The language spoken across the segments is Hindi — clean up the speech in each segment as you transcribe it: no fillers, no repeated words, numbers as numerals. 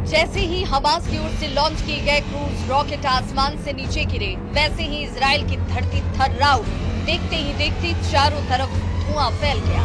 जैसे ही हमास की ओर से लॉन्च किए गए क्रूज रॉकेट आसमान से नीचे गिरे, वैसे ही इजराइल की धरती थर्रा उठी। देखते ही देखते चारों तरफ धुआं फैल गया।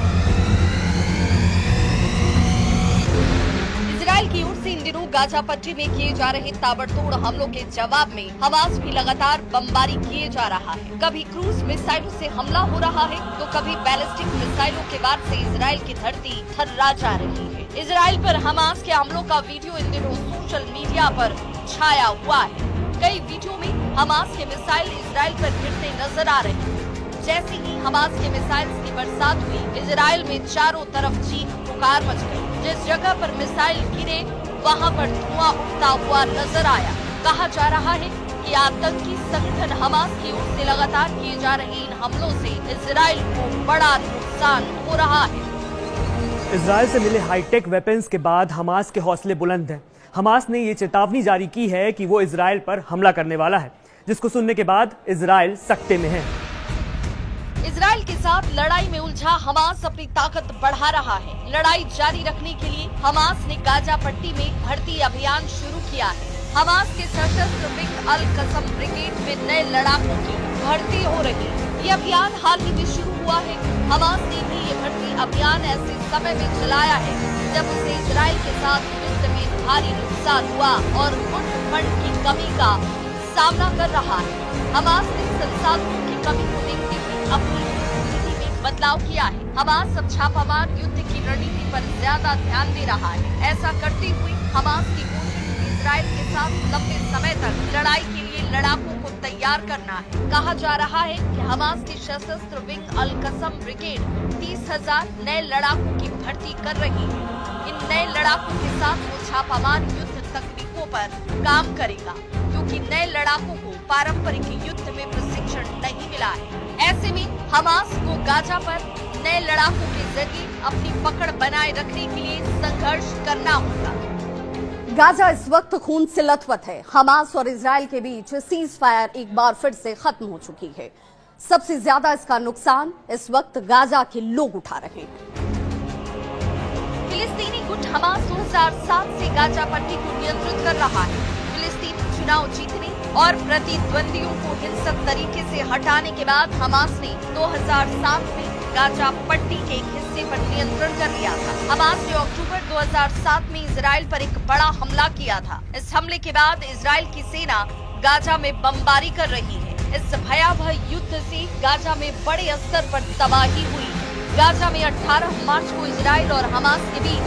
इजराइल की ओर से इन दिनों गाजा पट्टी में किए जा रहे ताबड़तोड़ हमलों के जवाब में हमास भी लगातार बमबारी किए जा रहा है। कभी क्रूज मिसाइलों से हमला हो रहा है तो कभी बैलिस्टिक मिसाइलों के वार से इजराइल की धरती थर्रा जा रही है। इजराइल पर हमास के हमलों का वीडियो इन दिनों सोशल मीडिया पर छाया हुआ है। कई वीडियो में हमास के मिसाइल इजराइल पर गिरते नजर आ रहे हैं। जैसे ही हमास के मिसाइल्स की बरसात हुई, इजराइल में चारों तरफ चीख पुकार मच गई। जिस जगह पर मिसाइल गिरे वहां पर धुआं उठता हुआ नजर आया। कहा जा रहा है कि आतंकी संगठन हमास की ओर से लगातार किए जा रहे इन हमलों से इजराइल को बड़ा नुकसान हो रहा है। इजराइल से मिले हाईटेक वेपन्स के बाद हमास के हौसले बुलंद हैं। हमास ने ये चेतावनी जारी की है कि वो इजराइल पर हमला करने वाला है, जिसको सुनने के बाद इजराइल सकते में है। इजराइल के साथ लड़ाई में उलझा हमास अपनी ताकत बढ़ा रहा है। लड़ाई जारी रखने के लिए हमास ने गाजा पट्टी में भर्ती अभियान शुरू किया है। हमास के सशस्त्र विंग अल कसम ब्रिगेड में नए लड़ाकों की भर्ती हो रही है। ये अभियान हाल ही में शुरू हुआ है। हमास ने भी ये भर्ती अभियान ऐसे समय में चलाया है जब उसे इजराइल के साथ युद्ध में भारी नुकसान हुआ और फंड की कमी का सामना कर रहा है। हमास ने संसाधनों की कमी को देखते हुए अपनी नीति में बदलाव किया है। हमास अब छापामार युद्ध की रणनीति पर ज्यादा ध्यान दे रहा है। ऐसा करते हुए हमास की कोशिश इजराइल के साथ लंबे समय तक लड़ाई के लिए लड़ाकों को तैयार करना है। कहा जा रहा है कि हमास की सशस्त्र विंग अल कसम ब्रिगेड 30,000 नए लड़ाकों की भर्ती कर रही है। इन नए लड़ाकों के साथ वो छापामार युद्ध तकनीकों पर काम करेगा, क्योंकि नए लड़ाकों को पारंपरिक युद्ध में प्रशिक्षण नहीं मिला है। ऐसे में हमास को गाजा पर नए लड़ाकों के जरिए अपनी पकड़ बनाए रखने के लिए संघर्ष करना होगा। गाजा इस वक्त खून से लथपथ है। हमास और इजराइल के बीच सीज फायर एक बार फिर से खत्म हो चुकी है। सबसे ज्यादा इसका नुकसान इस वक्त गाजा के लोग उठा रहे हैं। फिलिस्तीनी गुट हमास 2007 से गाजा पट्टी को नियंत्रित कर रहा है। फिलिस्तीनी चुनाव जीतने और प्रतिद्वंदियों को हिंसक तरीके से हटाने के बाद हमास ने 2007 में गाजा पट्टी के एक हिस्से पर नियंत्रण कर लिया था। हमास ने अक्टूबर 2007 में इजराइल पर एक बड़ा हमला किया था। इस हमले के बाद इजराइल की सेना गाजा में बमबारी कर रही है। इस भयावह युद्ध से गाजा में बड़े स्तर पर तबाही हुई। गाजा में 18 मार्च को इजराइल और हमास के बीच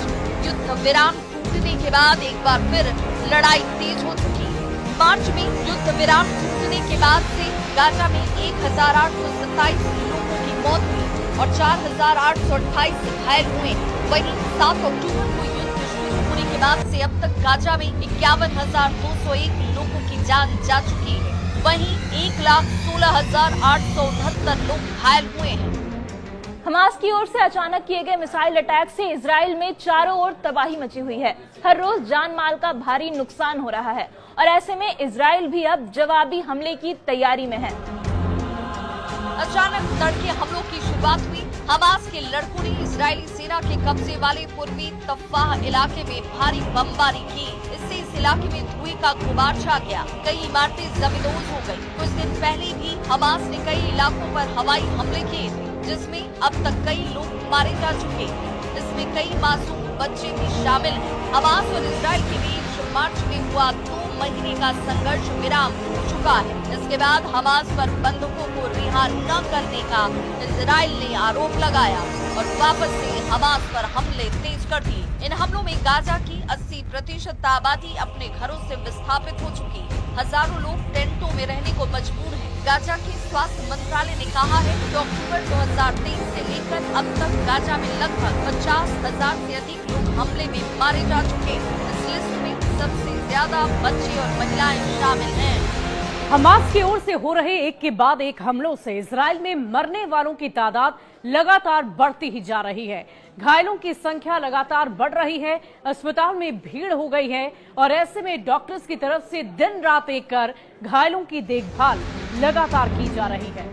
युद्ध विराम टूटने के बाद एक बार फिर लड़ाई तेज हो चुकी है। मार्च में युद्ध विराम टूटने के बाद से गाजा में 1827 लोगों की मौत हुई और 4,828 घायल हुए। वहीं 7 अक्टूबर को युद्ध शुरू होने के बाद से अब तक गाजा में 51,201 लोगों की जान जा चुकी है। वहीं 1,16,869 लोग घायल हुए हैं। हमास की ओर से अचानक किए गए मिसाइल अटैक से इजराइल में चारों ओर तबाही मची हुई है। हर रोज जान माल का भारी नुकसान हो रहा है और ऐसे में इजराइल भी अब जवाबी हमले की तैयारी में है। अचानक तड़के हमलों की शुरुआत हुई। हमास के लड़कों ने इजरायली सेना के कब्जे वाले पूर्वी तफ्वाह इलाके में भारी बमबारी की। इससे इस इलाके में धुएं का गुबार छा गया। कई इमारतें जमींदोज हो गयी। कुछ दिन पहले भी हमास ने कई इलाकों पर हवाई हमले किए थे, जिसमें अब तक कई लोग मारे जा चुके हैं। इसमें कई मासूम बच्चे भी शामिल हैं। हमास और इजराइल के बीच मार्च में हुआ 2 महीने का संघर्ष विराम टूट चुका है। इसके बाद हमास पर बंधकों को रिहा न करने का इजराइल ने आरोप लगाया और वापस से हमास पर हमले तेज कर दिए। इन हमलों में गाजा की 80% आबादी अपने घरों से विस्थापित हो चुकी है। हजारों लोग टेंटों में रहने को मजबूर हैं। गाजा के स्वास्थ्य मंत्रालय ने कहा है कि अक्टूबर 2023 से लेकर अब तक गाजा में लगभग 50,000 से अधिक लोग हमले में मारे जा चुके हैं। इस लिस्ट में सबसे ज्यादा बच्चे और महिलाएं शामिल हैं। हमास की ओर से हो रहे एक के बाद एक हमलों से इजराइल में मरने वालों की तादाद लगातार बढ़ती ही जा रही है। घायलों की संख्या लगातार बढ़ रही है। अस्पताल में भीड़ हो गई है और ऐसे में डॉक्टर्स की तरफ से दिन रात एक कर घायलों की देखभाल लगातार की जा रही है।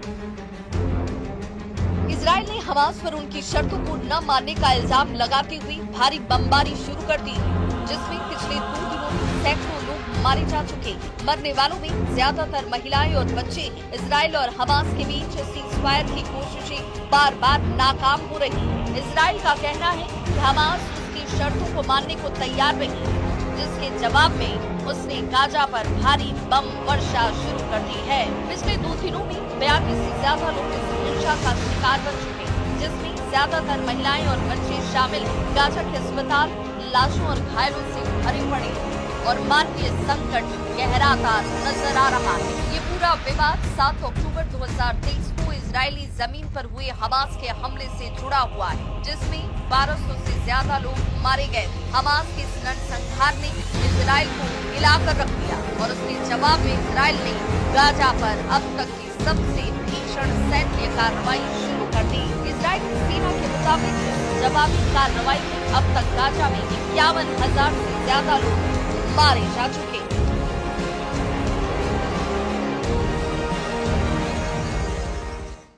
इजराइल ने हमास पर उनकी शर्तों को न मानने का इल्जाम लगाते हुए भारी बमबारी शुरू कर दी है। जिसमें पिछले 2 दिनों में सैकड़ों लोग मारे जा चुके। मरने वालों में ज्यादातर महिलाएं और बच्चे हैं। इजराइल और हमास के बीच सीज़फायर की कोशिशें बार बार नाकाम हो रही हैं। इजराइल का कहना है कि हमास उसकी शर्तों को मानने को तैयार नहीं, जिसके जवाब में उसने गाजा पर भारी बम वर्षा शुरू कर दी है। पिछले 2 दिनों में 42 से ज्यादा लोग इस हिंसा का शिकार बन चुके हैं, जिसमें ज्यादातर महिलाएं और बच्चे शामिल हैं। गाजा के अस्पताल लाशों और घायलों से भरे पड़े हैं और मानवीय संकट गहराता नजर आ रहा है। ये पूरा विवाद 7 अक्टूबर 2023 को इजरायली जमीन पर हुए हमास के हमले से जुड़ा हुआ है, जिसमें 1200 से ज्यादा लोग मारे गए थे। हमास के इस नरसंहार ने इजराइल को हिलाकर रख दिया और उसके जवाब में इजराइल ने गाजा पर अब तक की सबसे भीषण सैन्य कार्रवाई शुरू कर दी। इजराइल की सेना के मुताबिक जवाबी कार्रवाई में अब तक गाजा में 51,000 से ज्यादा लोग मारे जा चुके।